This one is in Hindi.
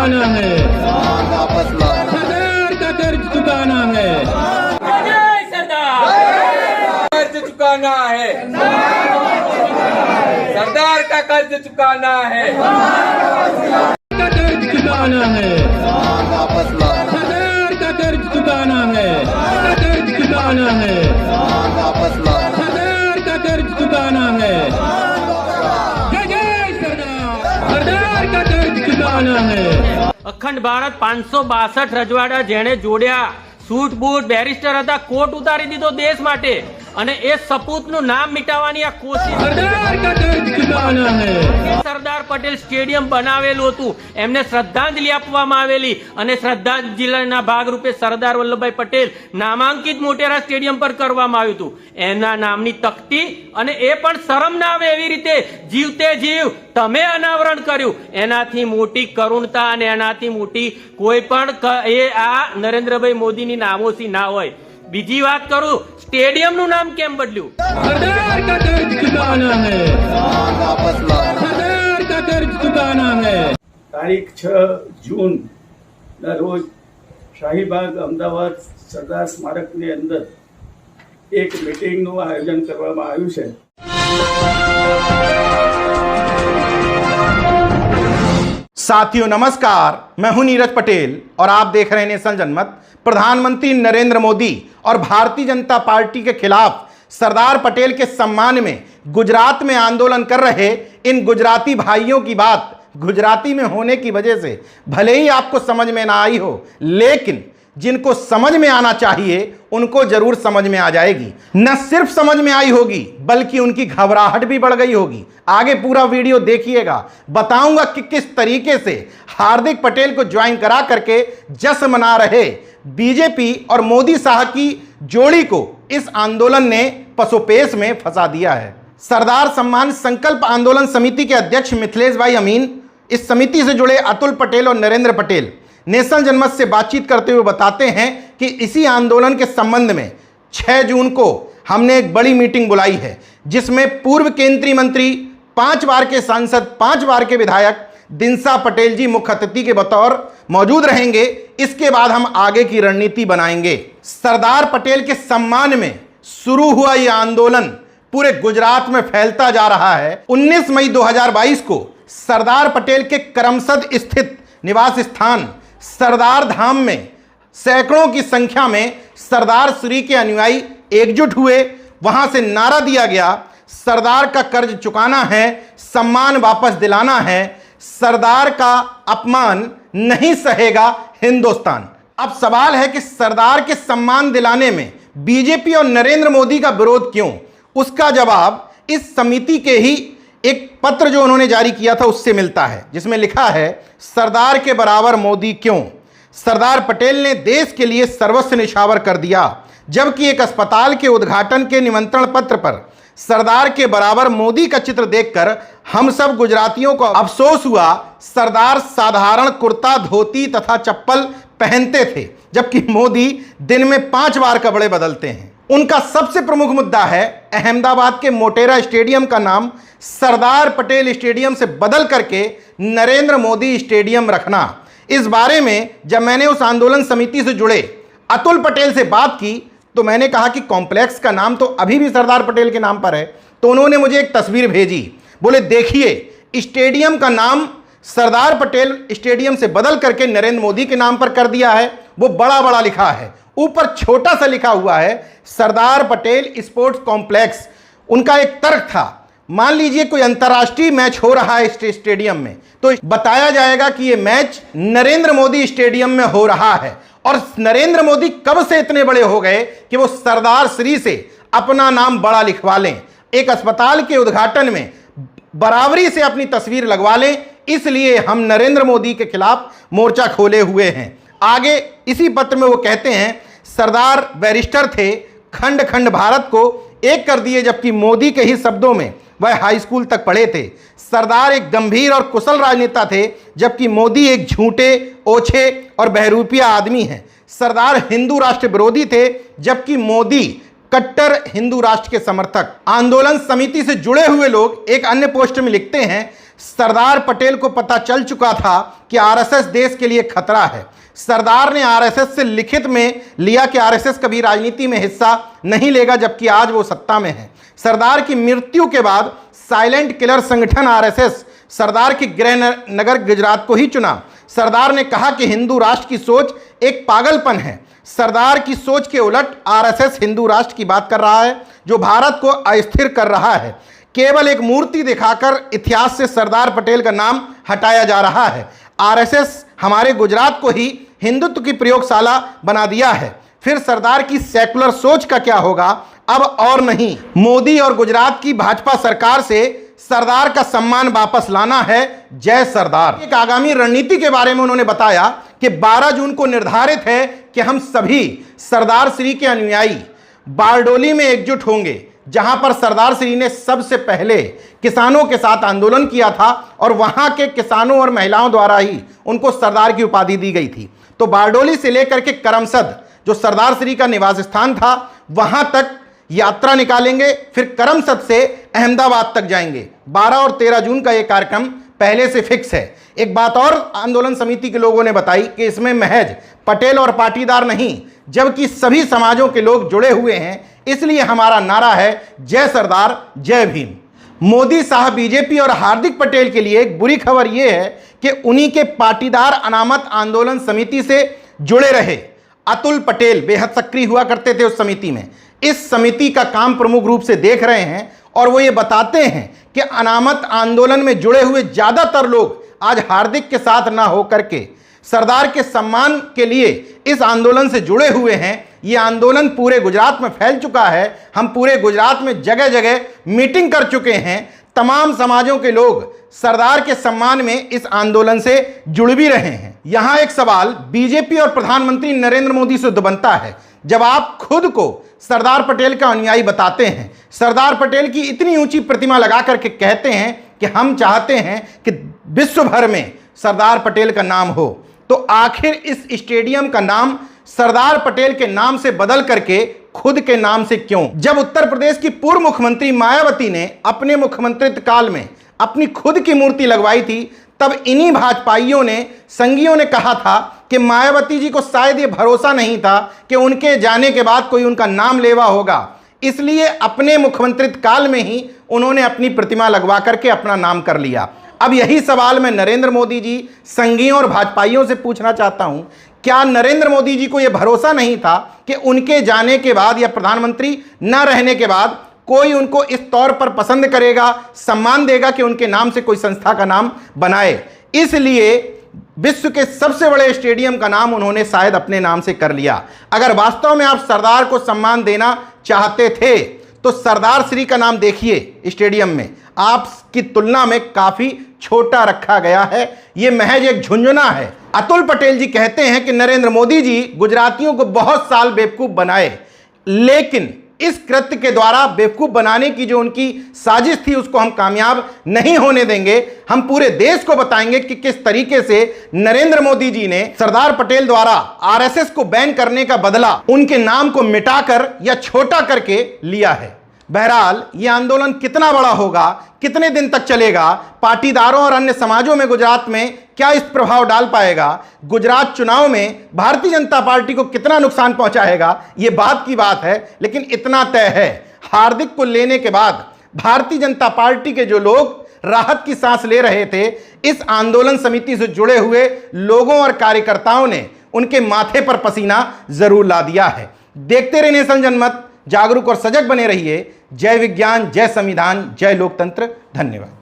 चुकाना है, सरदार का कर्ज चुकाना है, कर्ज चुकाना है, सरदार का कर्ज चुकाना है, का कर्ज चुकाना है, सरदार का कर्ज चुकाना है, का कर्ज चुकाना है, सरदार का कर्ज चुकाना है, जय जय सरदार, सरदार का कर्ज चुकाना है। અખંડ ભારત 562 રજવાડા જેણે જોડ્યા સૂટ બૂટ બેરિસ્ટર હતા કોટ ઉતારી દીધો દેશ માટે અને એ સપૂતનું નામ મિટાવવાની આ કોશિશ सरदार का कर्ज चुकाना है, સરદાર પટેલ સ્ટેડિયમ બનાવેલું હતું એમને શ્રદ્ધાંજલિ આપવામાં આવેલી અને શ્રદ્ધાંજલિના ભાગરૂપે સરદાર વલ્લભભાઈ પટેલ નામાંકિત મોટેરા સ્ટેડિયમ પર કરવામાં આવ્યું હતું એના નામની તકતી અને એ પણ શરમ ના આવે એવી રીતે જીવતે જીવ તમે અનાવરણ કર્યું એનાથી મોટી કરુણતા અને એનાથી મોટી કોઈ પણ એ આ નરેન્દ્રભાઈ મોદીની નામોશી ના હોય। બીજી વાત કરું સ્ટેડિયમનું નામ કેમ બદલ્યું? सरदार का कर्ज चुकाना है, सरदार का कर्ज चुकाना है। તારીખ 6 જૂનના રોજ શાહીબાગ અમદાવાદ સરદાર સ્મારકની અંદર એક મીટિંગનું આયોજન કરવામાં આવ્યું છે। साथियों नमस्कार, मैं हूं नीरज पटेल और आप देख रहे हैं नेशनल जनमत। प्रधानमंत्री नरेंद्र मोदी और भारतीय जनता पार्टी के खिलाफ सरदार पटेल के सम्मान में गुजरात में आंदोलन कर रहे इन गुजराती भाइयों की बात गुजराती में होने की वजह से भले ही आपको समझ में ना आई हो, लेकिन जिनको समझ में आना चाहिए उनको जरूर समझ में आ जाएगी। न सिर्फ समझ में आई होगी बल्कि उनकी घबराहट भी बढ़ गई होगी। आगे पूरा वीडियो देखिएगा, बताऊंगा कि किस तरीके से हार्दिक पटेल को ज्वाइन करा करके जश्न मना रहे बीजेपी और मोदी शाह की जोड़ी को इस आंदोलन ने पसोपेश में फंसा दिया है। सरदार सम्मान संकल्प आंदोलन समिति के अध्यक्ष मिथिलेश भाई अमीन, इस समिति से जुड़े अतुल पटेल और नरेंद्र पटेल नेशनल जनमत से बातचीत करते हुए बताते हैं कि इसी आंदोलन के संबंध में 6 जून को हमने एक बड़ी मीटिंग बुलाई है जिसमें पूर्व केंद्रीय मंत्री, 5 बार के सांसद, 5 बार के विधायक दिनसा पटेल जी मुख्य अतिथि के बतौर मौजूद रहेंगे। इसके बाद हम आगे की रणनीति बनाएंगे। सरदार पटेल के सम्मान में शुरू हुआ यह आंदोलन पूरे गुजरात में फैलता जा रहा है। 19 मई 2022 को सरदार पटेल के करमसद स्थित निवास स्थान सरदार धाम में सैकड़ों की संख्या में सरदार श्री के अनुयायी एकजुट हुए। वहां से नारा दिया गया, सरदार का कर्ज चुकाना है, सम्मान वापस दिलाना है, सरदार का अपमान नहीं सहेगा हिंदुस्तान। अब सवाल है कि सरदार के सम्मान दिलाने में बीजेपी और नरेंद्र मोदी का विरोध क्यों? उसका जवाब इस समिति के ही एक पत्र जो उन्होंने जारी किया था उससे मिलता है, जिसमें लिखा है, सरदार के बराबर मोदी क्यों? सरदार पटेल ने देश के लिए सर्वस्व निछावर कर दिया, जबकि एक अस्पताल के उद्घाटन के निमंत्रण पत्र पर सरदार के बराबर मोदी का चित्र देखकर हम सब गुजरातियों को अफसोस हुआ। सरदार साधारण कुर्ता, धोती तथा चप्पल पहनते थे, जबकि मोदी दिन में 5 बार कपड़े बदलते हैं। उनका सबसे प्रमुख मुद्दा है अहमदाबाद के मोटेरा स्टेडियम का नाम सरदार पटेल स्टेडियम से बदल करके नरेंद्र मोदी स्टेडियम रखना। इस बारे में जब मैंने उस आंदोलन समिति से जुड़े अतुल पटेल से बात की तो मैंने कहा कि कॉम्प्लेक्स का नाम तो अभी भी सरदार पटेल के नाम पर है। तो उन्होंने मुझे एक तस्वीर भेजी, बोले देखिए स्टेडियम का नाम सरदार पटेल स्टेडियम से बदल करके नरेंद्र मोदी के नाम पर कर दिया है। वो बड़ा बड़ा लिखा है, ऊपर छोटा सा लिखा हुआ है सरदार पटेल स्पोर्ट्स कॉम्प्लेक्स। उनका एक तर्क था, मान लीजिए कोई अंतर्राष्ट्रीय मैच हो रहा है स्टेडियम में, तो बताया जाएगा कि यह मैच नरेंद्र मोदी स्टेडियम में हो रहा है। और नरेंद्र मोदी कब से इतने बड़े हो गए कि वो सरदार श्री से अपना नाम बड़ा लिखवा लें, एक अस्पताल के उद्घाटन में बराबरी से अपनी तस्वीर लगवा लें। इसलिए हम नरेंद्र मोदी के खिलाफ मोर्चा खोले हुए हैं। आगे इसी पत्र में वो कहते हैं, सरदार बैरिस्टर थे, खंड खंड भारत को एक कर दिए, जबकि मोदी के ही शब्दों में वह हाई स्कूल तक पढ़े थे। सरदार एक गंभीर और कुशल राजनेता थे, जबकि मोदी एक झूठे, ओछे और बहरूपिया आदमी हैं। सरदार हिंदू राष्ट्र विरोधी थे, जबकि मोदी कट्टर हिंदू राष्ट्र के समर्थक। आंदोलन समिति से जुड़े हुए लोग एक अन्य पोस्ट में लिखते हैं, सरदार पटेल को पता चल चुका था कि आरएसएस देश के लिए खतरा है। सरदार ने आरएसएस से लिखित में लिया कि आरएसएस कभी राजनीति में हिस्सा नहीं लेगा, जबकि आज वो सत्ता में है। सरदार की मृत्यु के बाद साइलेंट किलर संगठन आरएसएस सरदार की गृह नगर गुजरात को ही चुना। सरदार ने कहा कि हिंदू राष्ट्र की सोच एक पागलपन है। सरदार की सोच के उलट आरएसएस हिंदू राष्ट्र की बात कर रहा है, जो भारत को अस्थिर कर रहा है। केवल एक मूर्ति दिखाकर इतिहास से सरदार पटेल का नाम हटाया जा रहा है। आरएसएस हमारे गुजरात को ही हिंदुत्व की प्रयोगशाला बना दिया है। फिर सरदार की सेकुलर सोच का क्या होगा? अब और नहीं। मोदी और गुजरात की भाजपा सरकार से सरदार का सम्मान वापस लाना है। जय सरदार। एक आगामी रणनीति के बारे में उन्होंने बताया कि 12 जून को निर्धारित है कि हम सभी सरदार श्री के अनुयायी बारडोली में एकजुट होंगे, जहां पर सरदार श्री ने सबसे पहले किसानों के साथ आंदोलन किया था और वहां के किसानों और महिलाओं द्वारा ही उनको सरदार की उपाधि दी गई थी। तो बारडोली से लेकर के करमसद, जो सरदार श्री का निवास स्थान था, वहां तक यात्रा निकालेंगे। फिर करमसद से अहमदाबाद तक जाएंगे। 12 और 13 जून का यह कार्यक्रम पहले से फिक्स है। एक बात और आंदोलन समिति के लोगों ने बताई कि इसमें महज पटेल और पाटीदार नहीं, जबकि सभी समाजों के लोग जुड़े हुए हैं। इसलिए हमारा नारा है जय सरदार जय भीम। मोदी साहब, बीजेपी और हार्दिक पटेल के लिए एक बुरी खबर यह है कि उन्हीं के पाटीदार अनामत आंदोलन समिति से जुड़े रहे अतुल पटेल बेहद सक्रिय हुआ करते थे उस समिति में। इस समिति का काम प्रमुख रूप से देख रहे हैं और वो ये बताते हैं कि अनामत आंदोलन में जुड़े हुए ज्यादातर लोग आज हार्दिक के साथ ना होकर के सरदार के सम्मान के लिए इस आंदोलन से जुड़े हुए हैं। ये आंदोलन पूरे गुजरात में फैल चुका है। हम पूरे गुजरात में जगह जगह मीटिंग कर चुके हैं। तमाम समाजों के लोग सरदार के सम्मान में इस आंदोलन से जुड़ भी रहे हैं। यहां एक सवाल बीजेपी और प्रधानमंत्री नरेंद्र मोदी से बनता है। जब आप खुद को सरदार पटेल का अनुयायी बताते हैं, सरदार पटेल की इतनी ऊंची प्रतिमा लगा करके कहते हैं कि हम चाहते हैं कि विश्व भर में सरदार पटेल का नाम हो, तो आखिर इस स्टेडियम का नाम सरदार पटेल के नाम से बदल करके खुद के नाम से क्यों? जब उत्तर प्रदेश की पूर्व मुख्यमंत्री मायावती ने अपने मुख्यमंत्रित्व काल में अपनी खुद की मूर्ति लगवाई थी, तब इन्हीं भाजपाइयों ने, संघियों ने कहा था कि मायावती जी को शायद ये भरोसा नहीं था कि उनके जाने के बाद कोई उनका नाम लेवा होगा। इसलिए अपने मुख्यमंत्रित्व काल में ही उन्होंने अपनी प्रतिमा लगवा करके अपना नाम कर लिया। अब यही सवाल मैं नरेंद्र मोदी जी, संघियों और भाजपाइयों से पूछना चाहता हूं, क्या नरेंद्र मोदी जी को यह भरोसा नहीं था कि उनके जाने के बाद या प्रधानमंत्री न रहने के बाद कोई उनको इस तौर पर पसंद करेगा, सम्मान देगा कि उनके नाम से कोई संस्था का नाम बनाए? इसलिए विश्व के सबसे बड़े स्टेडियम का नाम उन्होंने शायद अपने नाम से कर लिया। अगर वास्तव में आप सरदार को सम्मान देना चाहते थे तो सरदार श्री का नाम देखिए स्टेडियम में, आपकी तुलना में काफी छोटा रखा गया है। यह महज एक झुंझुना है। अतुल पटेल जी कहते हैं कि नरेंद्र मोदी जी गुजरातियों को बहुत साल बेवकूफ बनाए, लेकिन इस कृत्य के द्वारा बेवकूफ बनाने की जो उनकी साजिश थी उसको हम कामयाब नहीं होने देंगे। हम पूरे देश को बताएंगे कि किस तरीके से नरेंद्र मोदी जी ने सरदार पटेल द्वारा आरएसएस को बैन करने का बदला उनके नाम को मिटाकर या छोटा करके लिया है। बहरहाल ये आंदोलन कितना बड़ा होगा, कितने दिन तक चलेगा, पाटीदारों और अन्य समाजों में गुजरात में क्या इस प्रभाव डाल पाएगा, गुजरात चुनाव में भारतीय जनता पार्टी को कितना नुकसान पहुंचाएगा, ये बात की बात है। लेकिन इतना तय है, हार्दिक को लेने के बाद भारतीय जनता पार्टी के जो लोग राहत की सांस ले रहे थे, इस आंदोलन समिति से जुड़े हुए लोगों और कार्यकर्ताओं ने उनके माथे पर पसीना जरूर ला दिया है। देखते रहिए नेशन जनमत, जागरूक और सजग बने रहिए। जय विज्ञान, जय संविधान, जय लोकतंत्र। धन्यवाद।